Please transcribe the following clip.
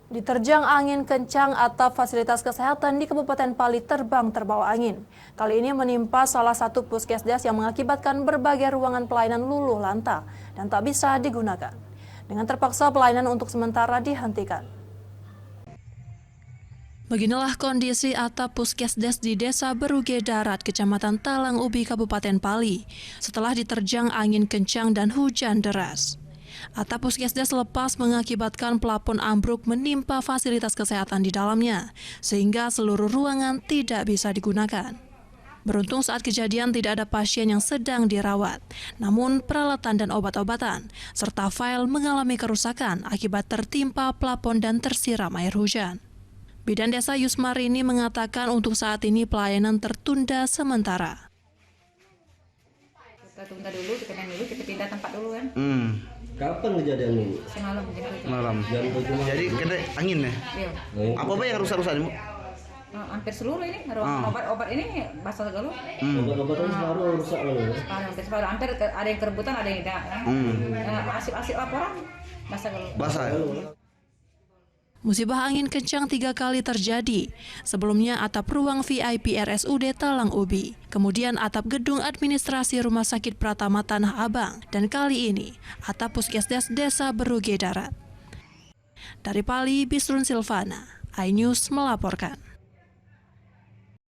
Diterjang angin kencang, atap fasilitas kesehatan di Kabupaten Pali terbang terbawa angin. Kali ini menimpa salah satu puskesdes yang mengakibatkan berbagai ruangan pelayanan luluh lantah dan tak bisa digunakan. Dengan terpaksa pelayanan untuk sementara dihentikan. Beginilah kondisi atap puskesdes di Desa Beruge Darat, Kecamatan Talang Ubi, Kabupaten Pali, setelah diterjang angin kencang dan hujan deras. Atap puskesdes lepas mengakibatkan plafon ambruk menimpa fasilitas kesehatan di dalamnya, sehingga seluruh ruangan tidak bisa digunakan. Beruntung saat kejadian tidak ada pasien yang sedang dirawat, namun peralatan dan obat-obatan, serta file mengalami kerusakan akibat tertimpa plafon dan tersiram air hujan. Bidan Desa Yusmarini mengatakan untuk saat ini pelayanan tertunda sementara. Kita tunda dulu, kita pindah tempat dulu kan. Kapan kejadian ini? Semalam jam 7. Malam. Jadi kena angin ya? Iya. Apa yang rusak-rusak ini, Bu? Hampir seluruh ini, obat-obat ini basah segala. Obat-obatan separuh rusak loh. Hampir separuh, hampir ada yang kerebutan, ada yang tidak. Asip-asip laporan basah segala. Basah ya? Musibah angin kencang 3 kali terjadi. Sebelumnya atap ruang VIP RSUD Talang Ubi, kemudian atap gedung administrasi Rumah Sakit Pratama Tanah Abang, dan kali ini atap puskesdes Desa Beruge Darat. Dari Pali, Bisrun Silvana, iNews melaporkan.